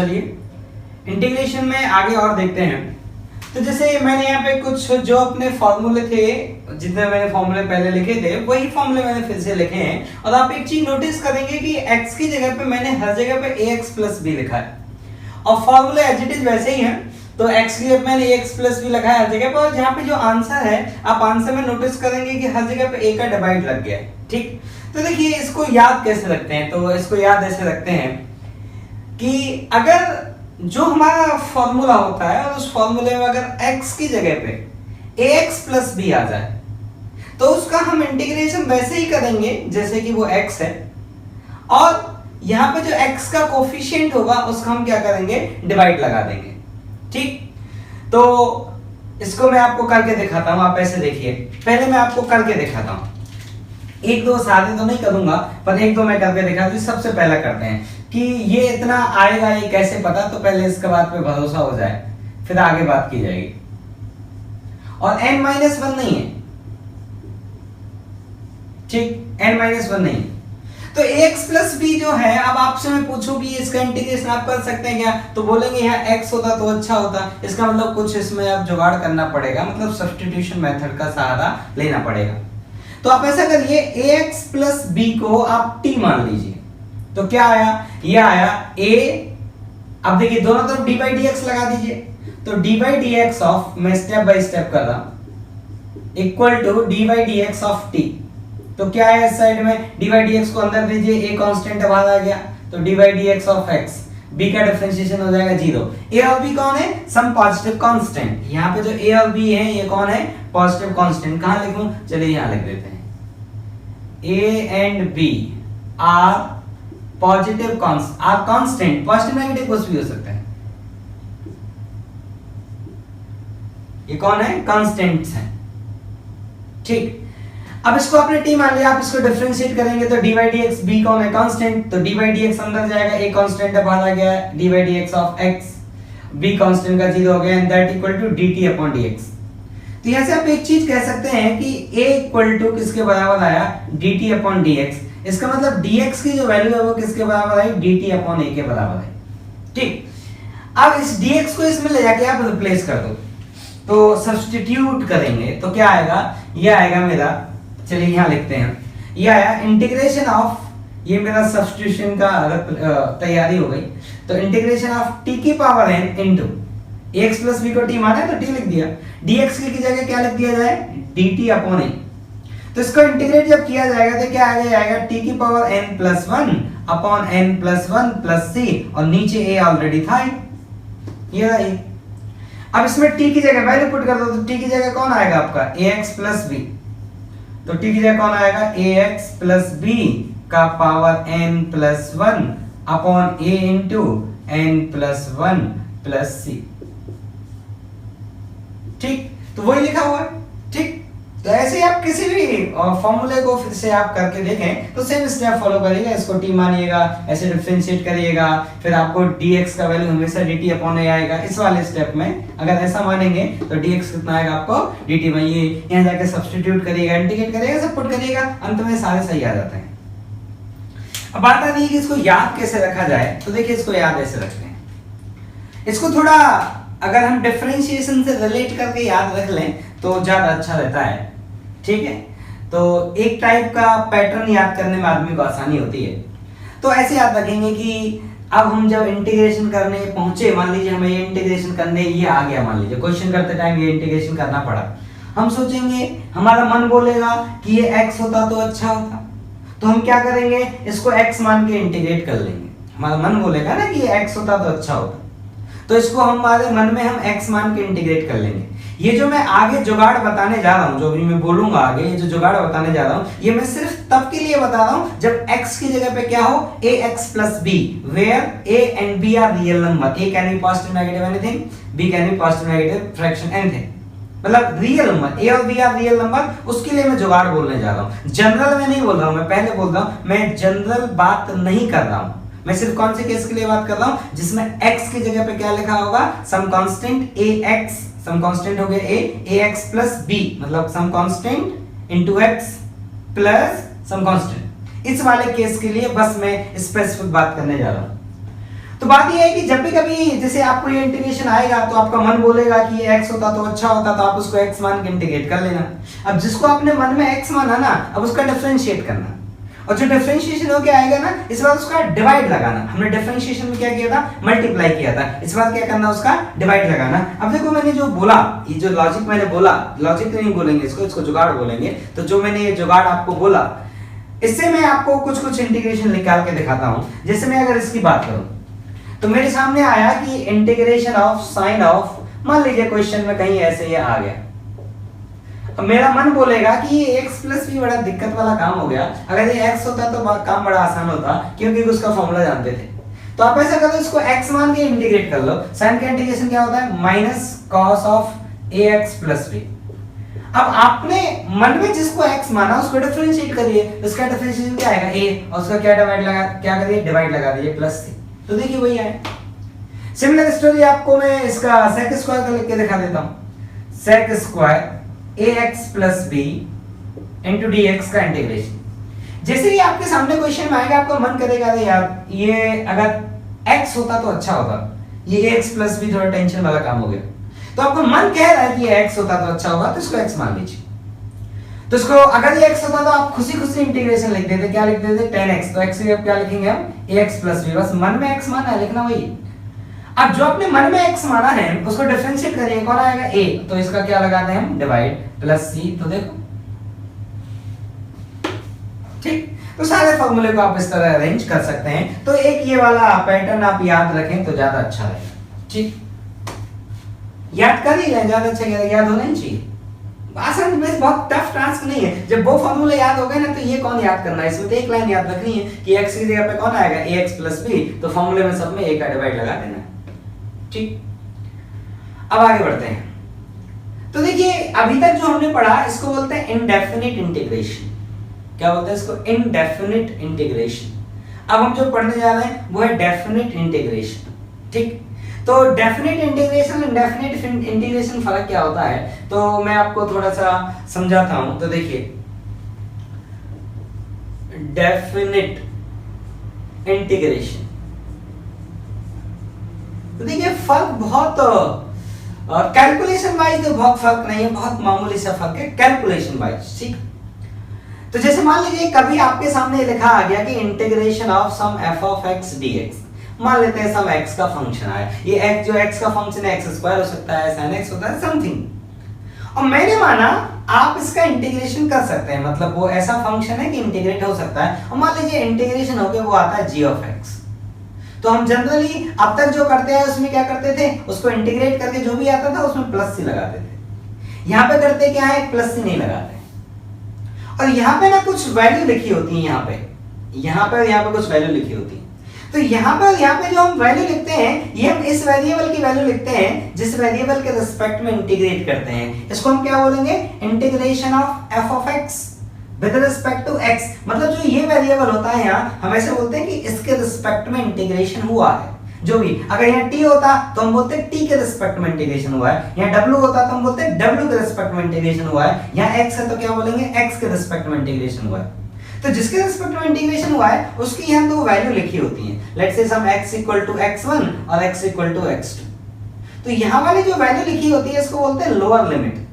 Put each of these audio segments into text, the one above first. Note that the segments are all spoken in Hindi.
चलिए इंटीग्रेशन में आगे और देखते हैं। तो जैसे मैंने यहाँ पे कुछ जो अपने फॉर्मूले थे, जितने मैंने फॉर्मूले पहले लिखे थे वही फॉर्मूले मैंने फिर से लिखे हैं। और आप एक चीज नोटिस करेंगे कि x की जगह पे मैंने हर जगह पे ax प्लस b लिखा है और फॉर्मूले एज इट इज वैसे ही है। तो x की जगह मैंने ax प्लस b लिखा है हर जगह पे, और जहाँ पे जो आंसर है आप आंसर में नोटिस करेंगे कि हर जगह पे a का डिवाइड लग गया है। ठीक, तो देखिए इसको याद कैसे रखते हैं। तो इसको याद ऐसे रखते हैं कि अगर जो हमारा फॉर्मूला होता है और उस फॉर्मूले में अगर x की जगह पे ax प्लस b आ जाए तो उसका हम इंटीग्रेशन वैसे ही करेंगे जैसे कि वो x है, और यहां पे जो x का कोफिशिएंट होगा उसका हम क्या करेंगे, डिवाइड लगा देंगे। ठीक, तो इसको मैं आपको करके दिखाता हूं। आप ऐसे देखिए, पहले मैं आपको करके दिखाता हूं। एक दो सारे तो नहीं करूंगा पर एक दो मैं करके दिखाता हूं। सबसे पहला करते हैं कि ये इतना आएगा ये कैसे पता, तो पहले इसके बात पे भरोसा हो जाए फिर आगे बात की जाएगी। और n-1 नहीं है, ठीक, n-1 नहीं है। तो ax प्लस b जो है, अब आपसे मैं पूछूं कि इसका इंटीग्रेशन आप कर सकते हैं क्या, तो बोलेंगे यहाँ x होता तो अच्छा होता। इसका मतलब कुछ इसमें अब जुगाड़ करना पड़ेगा, मतलब सब्स्टिट्यूशन मेथड का सहारा लेना पड़ेगा। तो आप ऐसा करिए ax प्लस b को आप t मान लीजिए, तो क्या आया, ये आया a। अब देखिए दोनों तरफ d बाई dx लगा दीजिए, तो d बाई dx ऑफ, मैं स्टेप बाय स्टेप कर रहा हूं, equal to d by dx of t। तो क्या है इस साइड में, d बाई dx को अंदर दीजिए, a कांस्टेंट बाहर आ गया, तो d by dx of x, b का डिफरेंशिएशन हो जाएगा 0। a और b कौन है, सम पॉजिटिव कांस्टेंट। यहाँ पे जो a और b है ये कौन है, पॉजिटिव कांस्टेंट। कहां लिखूं, चलिए यहां लिख देते हैं, a and b are positive constant, positive negative कुछ भी हो सकता है। ये कौन है, कांस्टेंट्स हैं। ठीक, अब इसको आपने t मान लिया, आप इसको डिफरेंशिएट करेंगे तो d बाई dx, b कौन है, कांस्टेंट, तो d बाई dx अंदर जाएगा, a कांस्टेंट है बाहर आ गया, d by dx of x, b constant का 0 हो गया, and that equal to dt upon dx। तो यहां से आप एक चीज कह सकते हैं कि a इक्वल टू किसके बराबर आया, dt अपॉन dx। इसका मतलब dx की जो वैल्यू है वो किसके बराबर आई, dt अपॉन a के बराबर है। ठीक, अब इस dx को इसमें ले जाके आप रिप्लेस कर दो, तो सब्स्टिट्यूट करेंगे तो क्या आएगा, ये आएगा मेरा, चलिए यहां लिखते हैं, ये आया इंटीग्रेशन ऑफ, ये मेरा सब्स्टिट्यूशन का तैयारी हो गई। तो इंटीग्रेशन ऑफ t की power n into ax plus b को t माना है तो t लिख दिया, dx की जगह क्या लिख दिया जाए, dt अपॉन a। तो इसको इंटीग्रेट जब किया जाएगा तो क्या आएगा, t की power n plus 1 upon n plus 1 plus c, और नीचे a ऑलरेडी था, ये रहा ये। अब इसमें t की जगह वैल्यू पुट कर दो, तो t की जगह कौन आएगा आपका, ax प्लस b। तो t की जगह कौन आएगा, ax प्लस b का power n plus 1 upon a into n plus 1 plus c। ठीक, तो वही लिखा हुआ है। ठीक, तो ऐसे ही आप किसी भी फॉर्मूले को फिर से आप करके देखें तो सेम स्टेप फॉलो करिएगा। इसको t मानिएगा, ऐसे डिफरेंशिएट करिएगा, फिर आपको dx का वैल्यू हमेशा dt अपॉन a आएगा। इस वाले स्टेप में अगर ऐसा मानेंगे तो dx कितना आएगा आपको, dt में। ये यहां जाके सब्स्टिट्यूट करिएगा, इंटीग्रेट करिएगा, सब पुट करिएगा, अंत में सारे सही आ जाते हैं। अब बात आती है कि इसको याद कैसे रखा जाए। तो देखिए इसको याद ऐसे रखते हैं, इसको थोड़ा अगर हम डिफरेंशिएशन से रिलेट करके याद रख लें तो ज्यादा अच्छा रहता है। ठीक है, तो एक टाइप का पैटर्न याद करने में आदमी को आसानी होती है। तो ऐसे याद रखेंगे कि अब हम जब इंटीग्रेशन करने पहुंचे, मान लीजिए हमें ये इंटीग्रेशन करने ये आ गया, मान लीजिए क्वेश्चन करते टाइम ये इंटीग्रेशन करना पड़ा, हम सोचेंगे, हमारा मन बोलेगा कि ये x होता तो अच्छा होता, तो हम क्या करेंगे, इसको x मान के इंटीग्रेट कर लेंगे। हमारा मन बोलेगा ना कि ये x होता तो अच्छा होता, तो इसको हमारे मन में हम x मान के इंटीग्रेट कर लेंगे। ये जो मैं आगे जुगाड़ बताने जा रहा हूं, जो भी मैं बोलूंगा आगे, ये जो जुगाड़ बताने जा रहा हूं, ये मैं सिर्फ तब के लिए बता रहा हूं जब x की जगह पे क्या हो, ax plus b, where a and b are real number, a can be positive negative anything, b can be positive negative fraction anything, मतलब रियल नंबर a और b आर रियल नंबर, उसके लिए मैं जुगाड़ बोलने जा रहा हूं। जनरल में नहीं बोल रहा हूं, मैं पहले बोल रहा हूं, मैं जनरल बात नहीं कर रहा हूं। मैं सिर्फ कौन से केस के लिए बात कर रहा हूं, जिसमें x की जगह पे क्या लिखा होगा, some constant ax, some constant हो गया ax प्लस b, मतलब some constant into x plus some constant. इस वाले केस के लिए बस मैं स्पेसिफिक बात करने जा रहा हूं। तो बात यह है कि जब भी कभी जैसे आपको ये इंटीग्रेशन आएगा तो आपका मन बोलेगा कि ये x होता तो अच्छा होता, तो आप उसको x मान के इंटीग्रेट कर लेना। अब जिसको आपने मन में x माना ना, अब उसका डिफरेंशिएट करना, और जो डिफरेंशिएशन होके आएगा ना, इस बार उसका डिवाइड लगाना। हमने डिफरेंशिएशन में क्या किया था, मल्टीप्लाई किया था, इस बार क्या करना, उसका डिवाइड लगाना। अब देखो मैंने जो बोला, ये जो लॉजिक मैंने बोला, लॉजिक नहीं बोलेंगे इसको जुगाड़ बोलेंगे, तो जो मैंने ये जुगाड़ आपको बोला, इससे मैं आपको कुछ कुछ इंटीग्रेशन निकाल के दिखाता हूं। जैसे मैं अगर इसकी बात करूं तो मेरे सामने आया कि इंटीग्रेशन ऑफ साइन ऑफ, मान लीजिए क्वेश्चन में कहीं ऐसे ये आ गया, अब मेरा मन बोलेगा कि ये x प्लस भी बड़ा दिक्कत वाला काम हो गया, अगर ये x होता तो काम बड़ा आसान होता, क्योंकि उसका फॉर्मूला जानते थे। तो आप ऐसा करो, इसको x मान के इंटीग्रेट कर लो। साइन का इंटीग्रेशन क्या होता है, minus cos of ax plus b। अब आपने मन में जिसको x माना उसको डिफरेंशिएट करिए, उसका डिफरेंशिएशन क्या आएगा, a, और उसका क्या करिए, डिवाइड लगा दीजिए, प्लस c। तो देखिए वही है। सिमिलर स्टोरी आपको मैं इसका sec स्क्वायर का लिख के दिखा देता हूं। sec square ax plus b into dx का इंटीग्रेशन। जैसे ही आपके सामने क्वेश्चन में आएगा, आपका मन करेगा अरे यार ये अगर x होता तो अच्छा होता, ये ax प्लस b थोड़ा टेंशन वाला काम हो गया। तो आपको मन कह रहा है कि ये x होता तो अच्छा होगा, तो इसको x मान लीजिए। तो इसको अगर ये x होता तो आप खुशी खुशी इंटीग्रेशन लिख देते, क्या लिख देते, 10x। तो x से अब क्या लिखेंगे हम, ax प्लस b, बस मन में x माना है, लिखना वही। अब जो आपने मन में x माना है उसको डिफरेंशिएट करिए, कौन आएगा, a, तो इसका क्या लगाते हैं हम, डिवाइड, प्लस c। तो देखो ठीक, तो सारे फॉर्मूले को आप इस तरह अरेंज कर सकते हैं। तो एक ये वाला पैटर्न आप याद रखें तो ज्यादा अच्छा रहेगा। ठीक, याद कर ही लें, ज्यादा अच्छा याद होना ही चाहिए। आसान में बहुत टफ टास्क नहीं है। जब वो फॉर्मूले याद हो गए ना, तो ये कौन याद करना है, इसमें तो एक लाइन याद रखनी है कि x की जगह पे कौन आएगा, ax प्लस b, तो फॉर्मूले में सब में a का डिवाइड लगा देना है। ठीक, अब आगे बढ़ते हैं। तो देखिए अभी तक जो हमने पढ़ा इसको बोलते हैं इंडेफिनिट इंटीग्रेशन। क्या बोलते हैं इसको, इंडेफिनिट इंटीग्रेशन। अब हम जो पढ़ने जा रहे हैं वो है डेफिनिट इंटीग्रेशन। ठीक, तो डेफिनिट इंटीग्रेशन, इंडेफिनिट इंटीग्रेशन फर्क क्या होता है, तो मैं आपको थोड़ा सा समझाता हूं। तो देखिए डेफिनिट इंटीग्रेशन, तो देखिए फर्क बहुत कैलकुलेशन वाइज तो बहुत फर्क नहीं है, बहुत मामूली सा फर्क है कैलकुलेशन वाइज। ठीक, तो जैसे मान लीजिए कभी आपके सामने लिखा आ गया कि इंटीग्रेशन ऑफ सम f of x dx, मान लेते हैं सम x का फंक्शन है, ये x जो x का फंक्शन है, x स्क्वायर हो सकता है, sin x होता है, समथिंग। और मैंने माना आप इसका इंटीग्रेशन कर सकते हैं, मतलब वो ऐसा फंक्शन है कि इंटीग्रेट हो सकता है। और मान लीजिए इंटीग्रेशन होके वो आता है g of x। तो हम जनरली अब तक जो करते हैं उसमें क्या करते थे, उसको इंटीग्रेट करके जो भी आता था उसमें प्लस सी लगाते थे। यहाँ पे करते क्या है, प्लस सी नहीं लगाते, और यहाँ पे ना कुछ वैल्यू लिखी होती है, यहाँ पे कुछ वैल्यू लिखी होती है। तो यहाँ पे जो हम वैल्यू लिखते हैं, ये हम इस वेरिएबल की वैल्यू लिखते हैं जिस वेरिएबल के रिस्पेक्ट में इंटीग्रेट करते हैं। इसको हम क्या बोलेंगे, integration of f of x with respect to x। मतलब जो ये वेरिएबल होता है यहाँ, हम ऐसे बोलते हैं कि इसके रिस्पेक्ट में इंटीग्रेशन हुआ है। जो भी, अगर यहाँ t होता तो हम बोलते हैं t के रिस्पेक्ट में इंटीग्रेशन हुआ है, यहाँ w होता तो हम बोलते हैं w के रिस्पेक्ट में इंटीग्रेशन हुआ है, यहाँ x है तो क्या बोलेंगे, x के रिस्पेक्ट में इंटीग्रेशन हुआ है। तो जिसके रिस्पेक्ट में इंटीग्रेशन हुआ है उसकी यहाँ दो वैल्यू लिखी होती हैं। Let's say some x equal to x1 और x इक्वल टू x2। तो यहाँ वाली जो वैल्यू लिखी होती है इसको बोलते हैं लोअर लिमिट,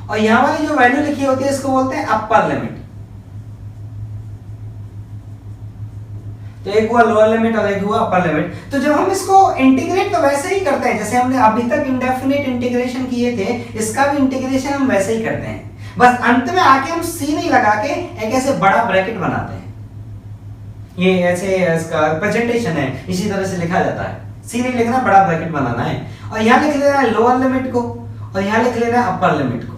और यहाँ वाली जो वैल्यू लिखी होती है इसको बोलते हैं अपर लिमिट। तो एक हुआ लोअर लिमिट और एक हुआ अपर लिमिट। तो जब हम इसको इंटीग्रेट तो वैसे ही करते हैं जैसे हमने अभी तक इंडेफिनिट इंटीग्रेशन किए थे, इसका भी इंटीग्रेशन हम वैसे ही करते हैं, बस अंत में आके हम सी नहीं लगा के एक ऐसे बड़ा ब्रैकेट बनाते हैं। ये ऐसे इसका प्रेजेंटेशन है, इसी तरह से लिखा जाता है, सी नहीं लिखना, बड़ा ब्रैकेट बनाना है, और यहाँ लिख लेना है लोअर लिमिट को और यहाँ लिख लेना है अपर लिमिट को।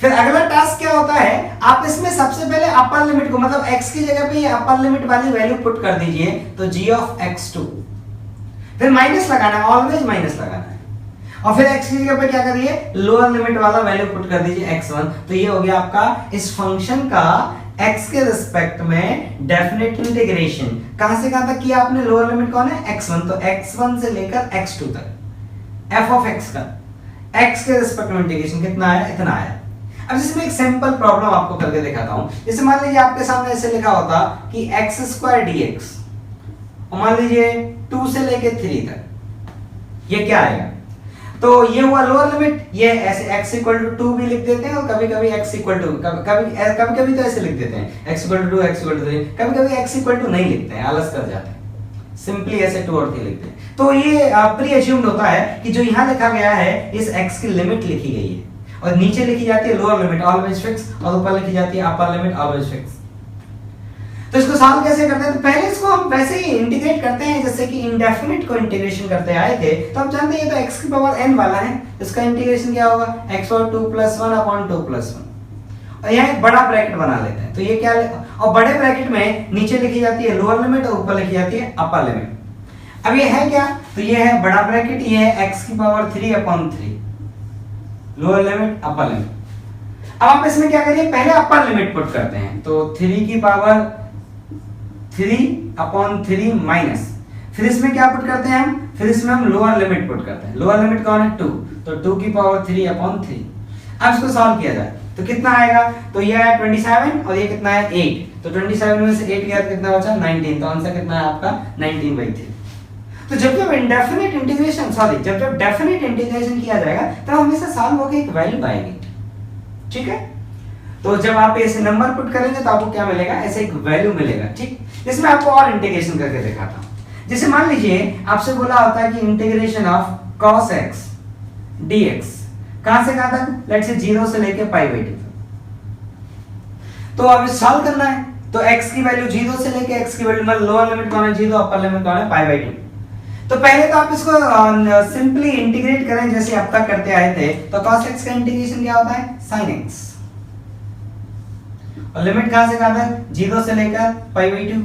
फिर अगला टास्क क्या होता है, आप इसमें सबसे पहले अपर लिमिट को, मतलब x की जगह पे ये अपर लिमिट वाली वैल्यू पुट कर दीजिए, तो g of x2, फिर माइनस लगाना है, ऑलवेज माइनस लगाना है, और फिर x की जगह पे क्या करिए, लोअर लिमिट वाला वैल्यू पुट कर दीजिए x1। तो ये हो गया आपका इस फंक्शन का x के रिस्पेक्ट में डेफिनेट इंटीग्रेशन। कहां से कहां तक किया आपने, लोअर लिमिट कौन है, x1, तो x1 से लेकर x2 तक f of x का x के रिस्पेक्ट में इंटीग्रेशन कितना आया, इतना आया। अब जिसमें एक सिंपल प्रॉब्लम आपको करके दिखाता हूं। जैसे मान लीजिए आपके सामने ऐसे लिखा होता कि x स्क्वायर dx, और मान लीजिए 2 से लेके 3 तक, ये क्या आएगा? तो ये हुआ लोअर लिमिट, ये ऐसे x इक्वल टू 2 भी लिख देते हैं, और कभी कभी x इक्वल टू कभी तो ऐसे लिख देते हैं x equal to 2, x equal to 3, कभी कभी x इक्वल टू नहीं लिखते हैं, आलस कर जाते हैं, सिंपली ऐसे 2 और 3 लिखते हैं। तो ये प्री अज्यूम्ड होता है कि जो यहाँ लिखा गया है इस x की लिमिट लिखी गई है, और नीचे लिखी जाती है लोअर लिमिट ऑलवेज फिक्स, और ऊपर लिखी जाती है अपर लिमिट ऑलवेज फिक्स। तो इसको सॉल्व कैसे करते हैं? तो पहले इसको हम वैसे ही इंटीग्रेट करते हैं जैसे कि इंडेफिनिट को इंटीग्रेशन करते आए थे। तो आप जानते हैं ये तो x की पावर n वाला है, इसका इंटीग्रेशन क्या होगा? x और 2 + 1 अपॉन 2 + 1, और यहाँ एक बड़ा ब्रैकेट बना लेते हैं। तो ये क्या, और बड़े ब्रैकेट में नीचे लिखी जाती है लोअर लिमिट और ऊपर लिखी जाती है अपर लिमिट। अब ये है क्या? तो ये है बड़ा ब्रैकेट, ये है x की power 3 upon 3, lower limit upper limit. अब आप इसमें क्या करिए, पहले अपर लिमिट पुट करते हैं। तो 3 की पावर 3 अपॉन 3 माइनस, फिर इसमें क्या पुट करते हैं हम? फिर इसमें हम लोअर लिमिट पुट करते हैं। लोअर लिमिट कौन है? 2, तो 2 की पावर 3 अपॉन 3। अब इसको सॉल्व किया जाए तो कितना आएगा? तो ये है 27 और ये कितना है? 8। तो 27 में से 8 गया तो कितना बचा? 19। तो आंसर कितना है आपका? 19/3। तो जब जब इंडेफिनिट इंटीग्रेशन जब डेफिनिट इंटीग्रेशन किया जाएगा तब हमेशा सॉल्व होकर एक वैल्यू आएगी, ठीक है? तो जब आप ऐसे नंबर पुट करेंगे तो आपको क्या मिलेगा? ऐसे एक वैल्यू मिलेगा, ठीक? इसमें आपको और इंटीग्रेशन करके दिखाता हूं। जैसे मान लीजिए आपसे बोला होता है कि integration of cos x dx कहां से कहां तक? लेट्स से 0 से लेके π/2 तक। तो अब सॉल्व करना है, तो x की वैल्यू 0 से लेके x की वैल्यू मतलब लोअर लिमिट कौन है? 0, अपर लिमिट कौन है? π/2। तो पहले तो आप इसको सिंपली इंटीग्रेट करें जैसे अब तक करते आए थे। तो cos x का इंटीग्रेशन क्या होता है? sin x, और लिमिट कहां से कहां तक? 0 से लेकर π/2।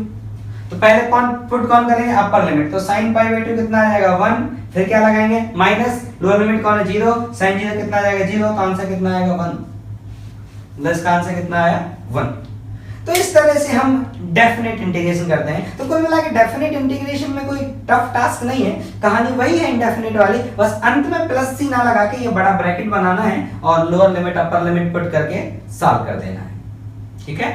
तो पहले कौन करेंगे? Upper limit. तो sin π/2 कितना आ जाएगा? 1। फिर क्या लगाएंगे? माइनस लोअर लिमिट कौन है? 0। sin 0 कितना आ जाएगा? 0। तो आंसर कितना आएगा? 1। दस का आंसर कितना आया? 1। तो इस तरह से हम डेफिनेट इंटीग्रेशन करते हैं। तो कुल मिला के डेफिनेट इंटीग्रेशन में कोई टफ टास्क नहीं है, कहानी वही है इंडेफिनेट वाली, बस अंत में प्लस सी ना लगा के ये बड़ा ब्रैकेट बनाना है और lower limit upper limit put करके सॉल्व कर देना है, ठीक है?